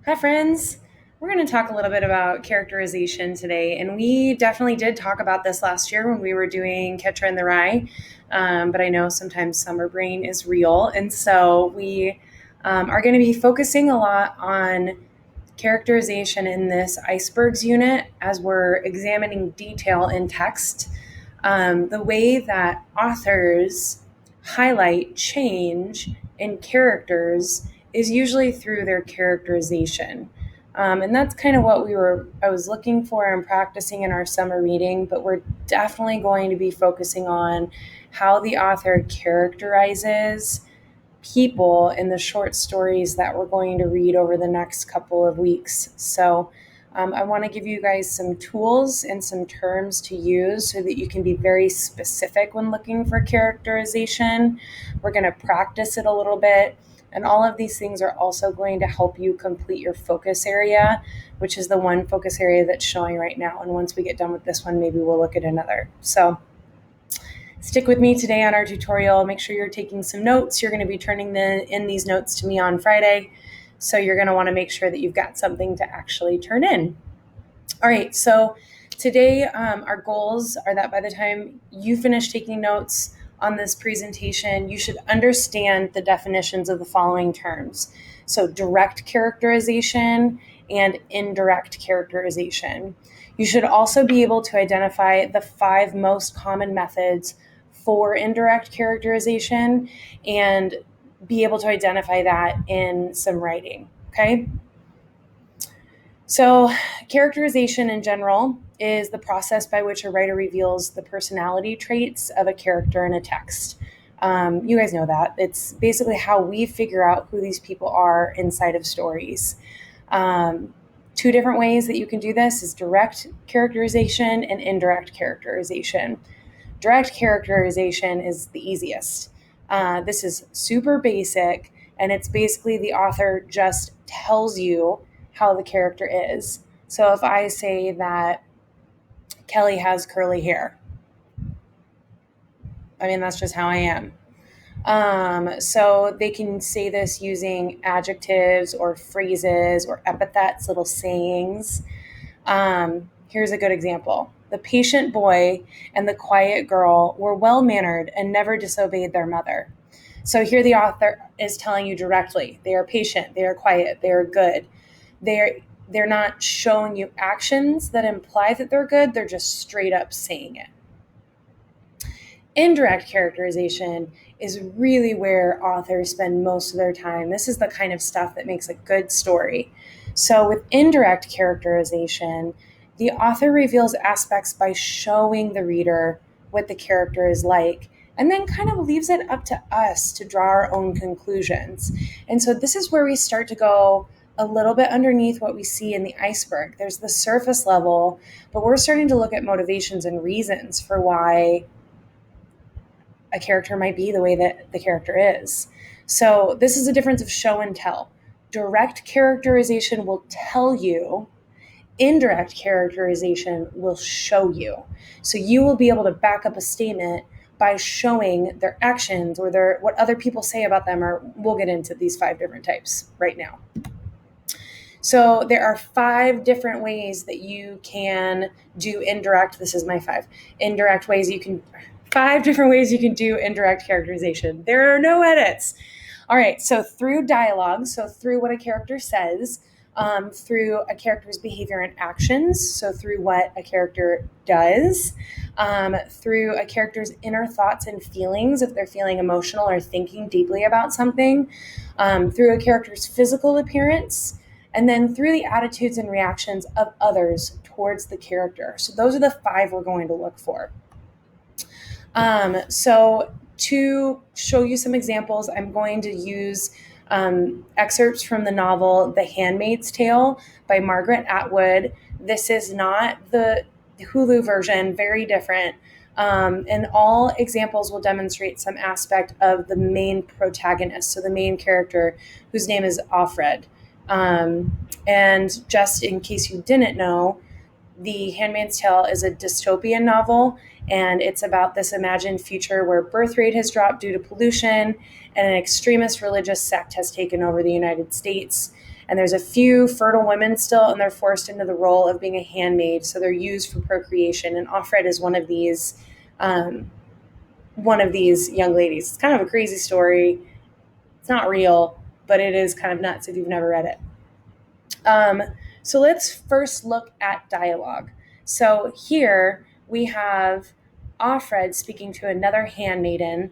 Hi, friends. We're going to talk a little bit about characterization today. And we definitely did talk about this last year when we were doing Catcher in the Rye. But I know sometimes summer brain is real. And so we are going to be focusing a lot on characterization in this icebergs unit as we're examining detail in text. The way that authors highlight change in characters is usually through their characterization. And that's kind of what I was looking for and practicing in our summer reading, but we're definitely going to be focusing on how the author characterizes people in the short stories that we're going to read over the next couple of weeks. So, I want to give you guys some tools and some terms to use so that you can be very specific when looking for characterization. We're going to practice it a little bit. And all of these things are also going to help you complete your focus area, which is the one focus area that's showing right now. And once we get done with this one, maybe we'll look at another. So, stick with me today on our tutorial. Make sure you're taking some notes. You're going to be turning in these notes to me on Friday. So you're going to want to make sure that you've got something to actually turn in. All right, so today our goals are that by the time you finish taking notes on this presentation, you should understand the definitions of the following terms. So direct characterization and indirect characterization. You should also be able to identify the 5 most common methods for indirect characterization and be able to identify that in some writing, okay? So, characterization in general is the process by which a writer reveals the personality traits of a character in a text. You guys know that. It's basically how we figure out who these people are inside of stories. Um, 2 different ways that you can do this is direct characterization and indirect characterization. Direct characterization is the easiest. This is super basic, and it's basically the author just tells you how the character is. So if I say that Kelly has curly hair, I mean, that's just how I am. So they can say this using adjectives or phrases or epithets, little sayings. Here's a good example. The patient boy and the quiet girl were well mannered and never disobeyed their mother. So here the author is telling you directly they are patient, they are quiet, they are good. They're not showing you actions that imply that they're good, they're just straight up saying it. Indirect characterization is really where authors spend most of their time. This is the kind of stuff that makes a good story. So, with indirect characterization, the author reveals aspects by showing the reader what the character is like and then kind of leaves it up to us to draw our own conclusions. And so, this is where we start to go a little bit underneath what we see in the iceberg. There's the surface level, but we're starting to look at motivations and reasons for why a character might be the way that the character is. So this is a difference of show and tell. Direct characterization will tell you, indirect characterization will show you. So you will be able to back up a statement by showing their actions or what other people say about them, or we'll get into these 5 different types right now. So there are 5 different ways that you can do indirect. This is my 5 indirect ways you can 5 different ways you can do indirect characterization. There are no edits. All right, so through dialogue, so through what a character says, through a character's behavior and actions, so through what a character does, through a character's inner thoughts and feelings, if they're feeling emotional or thinking deeply about something, through a character's physical appearance, and then through the attitudes and reactions of others towards the character. So those are the 5 we're going to look for. So to show you some examples, I'm going to use excerpts from the novel The Handmaid's Tale by Margaret Atwood. This is not the Hulu version, very different. And all examples will demonstrate some aspect of the main protagonist, so the main character, whose name is Offred. And just in case you didn't know, The Handmaid's Tale is a dystopian novel, and it's about this imagined future where birth rate has dropped due to pollution and an extremist religious sect has taken over the United States. And there's a few fertile women still, and they're forced into the role of being a handmaid. So they're used for procreation. And Offred is one of these young ladies. It's kind of a crazy story. It's not real, but it is kind of nuts if you've never read it. So let's first look at dialogue. So here we have Offred speaking to another handmaiden,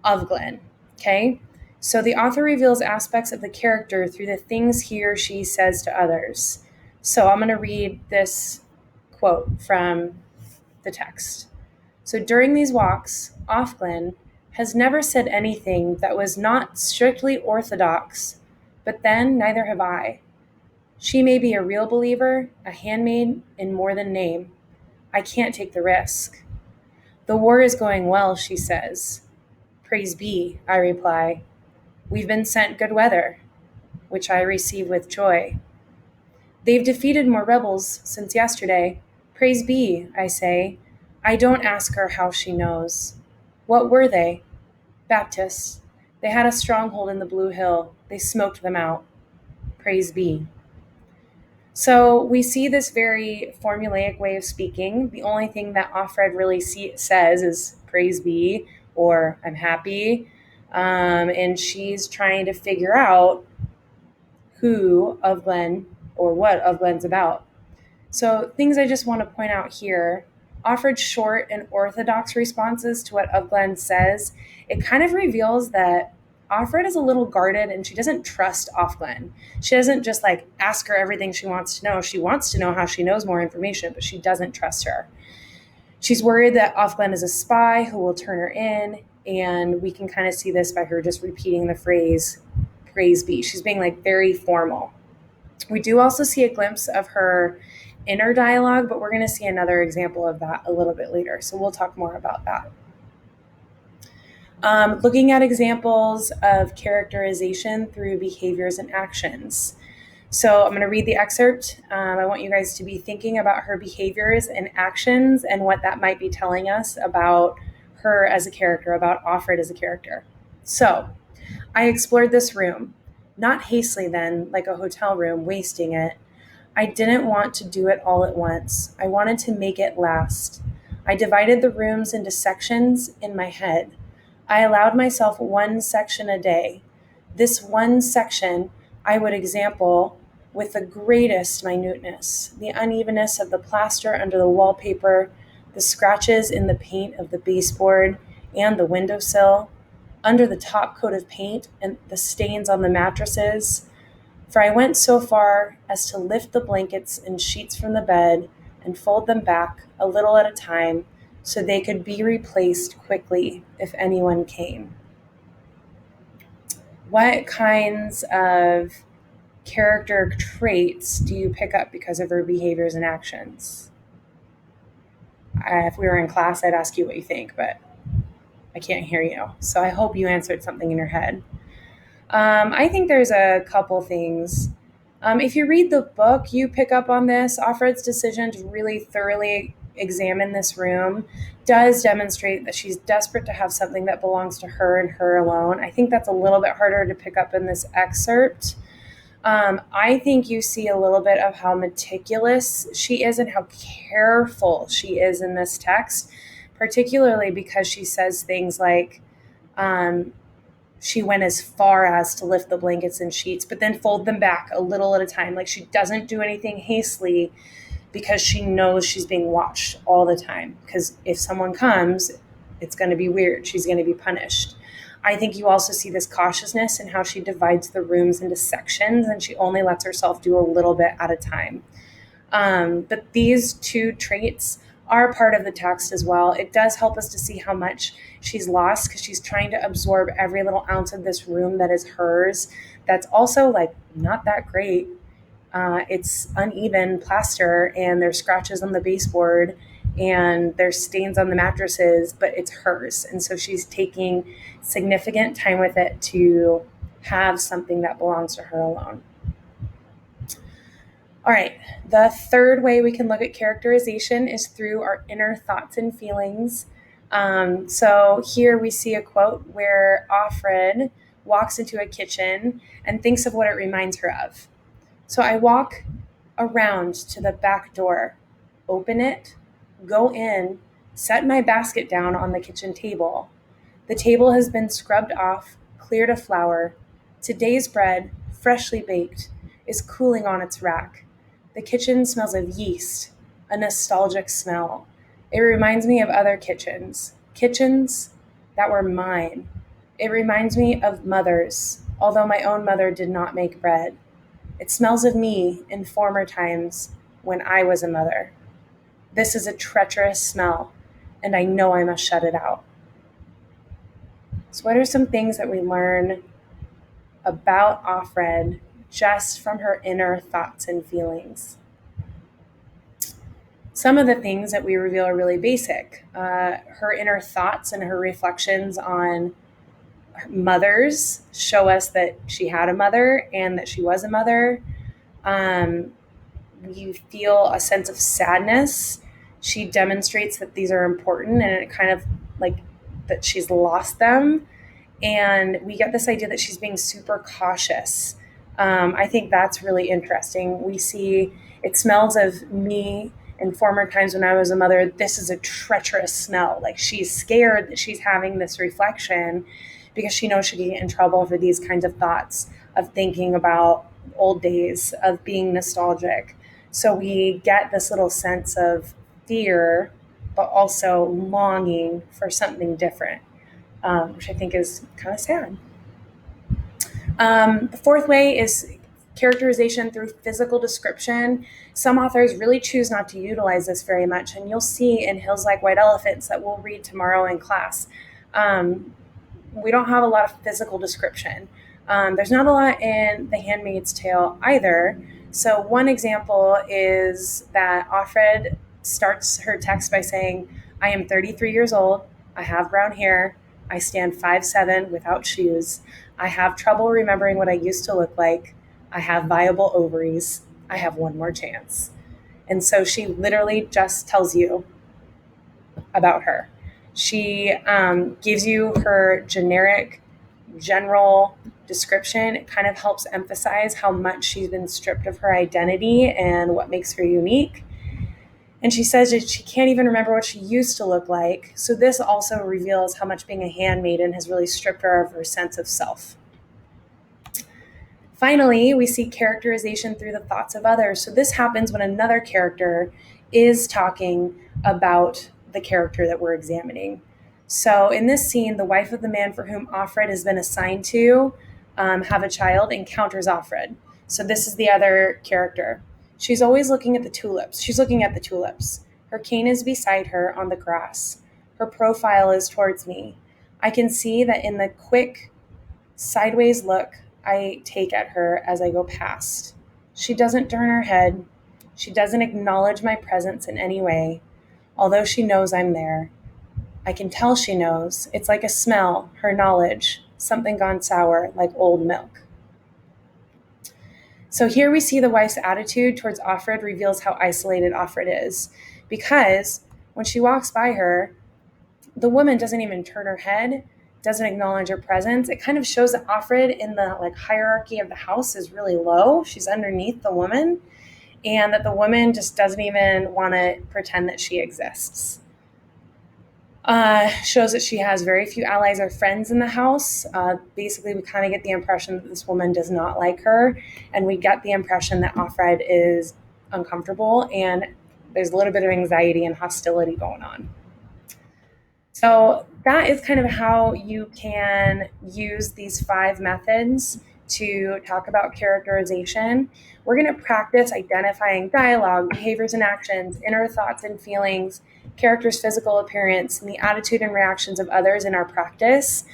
Ovglen. Okay? So the author reveals aspects of the character through the things he or she says to others. So I'm going to read this quote from the text. So during these walks, Offglen has never said anything that was not strictly orthodox, but then neither have I. She may be a real believer, a handmaid in more than name. I can't take the risk. The war is going well, she says. Praise be, I reply. We've been sent good weather, which I receive with joy. They've defeated more rebels since yesterday. Praise be, I say. I don't ask her how she knows. What were they? Baptists. They had a stronghold in the Blue Hill. They smoked them out. Praise be. So we see this very formulaic way of speaking. The only thing that Offred really says is praise be or I'm happy. And she's trying to figure out who Ovglen or what Ovglen's about. So things I just want to point out here, Offred's short and orthodox responses to what Ovglen says, it kind of reveals that Offred is a little guarded and she doesn't trust Offglen. She doesn't just like ask her everything she wants to know. She wants to know how she knows more information, but she doesn't trust her. She's worried that Offglen is a spy who will turn her in, and we can kind of see this by her just repeating the phrase, praise be. She's being like very formal. We do also see a glimpse of her inner dialogue, but we're going to see another example of that a little bit later. So we'll talk more about that. Looking at examples of characterization through behaviors and actions. So I'm going to read the excerpt. I want you guys to be thinking about her behaviors and actions and what that might be telling us about her as a character, about Offred as a character. So I explored this room, not hastily then, like a hotel room, wasting it. I didn't want to do it all at once. I wanted to make it last. I divided the rooms into sections in my head. I allowed myself one section a day. This one section I would example with the greatest minuteness, the unevenness of the plaster under the wallpaper, the scratches in the paint of the baseboard and the windowsill, under the top coat of paint and the stains on the mattresses. For I went so far as to lift the blankets and sheets from the bed and fold them back a little at a time so they could be replaced quickly if anyone came. What kinds of character traits do you pick up because of her behaviors and actions? If we were in class, I'd ask you what you think, but I can't hear you. So I hope you answered something in your head. I think there's a couple things. If you read the book, you pick up on this. Offred's decision to really thoroughly examine this room does demonstrate that she's desperate to have something that belongs to her and her alone. I think that's a little bit harder to pick up in this excerpt. I think you see a little bit of how meticulous she is and how careful she is in this text, particularly because she says things like, she went as far as to lift the blankets and sheets, but then fold them back a little at a time. Like she doesn't do anything hastily because she knows she's being watched all the time. Because if someone comes, it's going to be weird. She's going to be punished. I think you also see this cautiousness in how she divides the rooms into sections and she only lets herself do a little bit at a time. But these two traits are part of the text as well. It does help us to see how much she's lost because she's trying to absorb every little ounce of this room that is hers. That's also like not that great. It's uneven plaster and there's scratches on the baseboard and there's stains on the mattresses, but it's hers. And so she's taking significant time with it to have something that belongs to her alone. All right, the third way we can look at characterization is through our inner thoughts and feelings. So here we see a quote where Offred walks into a kitchen and thinks of what it reminds her of. So I walk around to the back door, open it, go in, set my basket down on the kitchen table. The table has been scrubbed off, cleared of flour. Today's bread, freshly baked, is cooling on its rack. The kitchen smells of yeast, a nostalgic smell. It reminds me of other kitchens, kitchens that were mine. It reminds me of mothers, although my own mother did not make bread. It smells of me in former times when I was a mother. This is a treacherous smell, and I know I must shut it out. So, what are some things that we learn about Offred just from her inner thoughts and feelings? Some of the things that we reveal are really basic. Her inner thoughts and her reflections on mothers show us that she had a mother and that she was a mother. You feel a sense of sadness. She demonstrates that these are important, and it kind of like that she's lost them. And we get this idea that she's being super cautious. I think that's really interesting. We see it smells of me in former times when I was a mother. This is a treacherous smell. Like she's scared that she's having this reflection because she knows she can get in trouble for these kinds of thoughts of thinking about old days, of being nostalgic. So we get this little sense of fear, but also longing for something different, which I think is kind of sad. The fourth way is characterization through physical description. Some authors really choose not to utilize this very much, and you'll see in Hills Like White Elephants that we'll read tomorrow in class. We don't have a lot of physical description. There's not a lot in The Handmaid's Tale either. So one example is that Offred starts her text by saying, I am 33 years old, I have brown hair, I stand 5'7" without shoes, I have trouble remembering what I used to look like, I have viable ovaries, I have one more chance. And so she literally just tells you about her. She gives you her general description. It kind of helps emphasize how much she's been stripped of her identity and what makes her unique. And she says that she can't even remember what she used to look like. So this also reveals how much being a handmaiden has really stripped her of her sense of self. Finally, we see characterization through the thoughts of others. So this happens when another character is talking about the character that we're examining. So in this scene, the wife of the man for whom Offred has been assigned to have a child encounters Offred. So this is the other character. She's always looking at the tulips. She's looking at the tulips. Her cane is beside her on the grass. Her profile is towards me. I can see that in the quick sideways look I take at her as I go past. She doesn't turn her head. She doesn't acknowledge my presence in any way, although she knows I'm there. I can tell she knows. It's like a smell, her knowledge, something gone sour, like old milk. So here we see the wife's attitude towards Offred reveals how isolated Offred is, because when she walks by her, the woman doesn't even turn her head, doesn't acknowledge her presence. It kind of shows that Offred in the hierarchy of the house is really low. She's underneath the woman, and that the woman just doesn't even want to pretend that she exists. Shows that she has very few allies or friends in the house. Basically, we kind of get the impression that this woman does not like her, and we get the impression that Offred is uncomfortable, and there's a little bit of anxiety and hostility going on. So that is kind of how you can use these 5 methods to talk about characterization. We're going to practice identifying dialogue, behaviors and actions, inner thoughts and feelings, characters' physical appearance, and the attitude and reactions of others in our practice.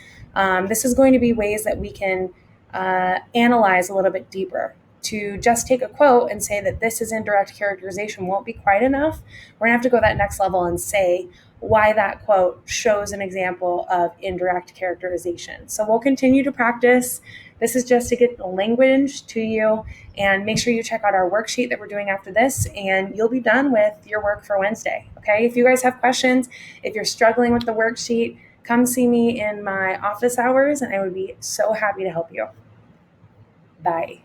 This is going to be ways that we can analyze a little bit deeper. To just take a quote and say that this is indirect characterization won't be quite enough. We're going to have to go that next level and say why that quote shows an example of indirect characterization. So we'll continue to practice. This is just to get the language to you, and make sure you check out our worksheet that we're doing after this, and you'll be done with your work for Wednesday. Okay, if you guys have questions, if you're struggling with the worksheet, come see me in my office hours, and I would be so happy to help you. Bye.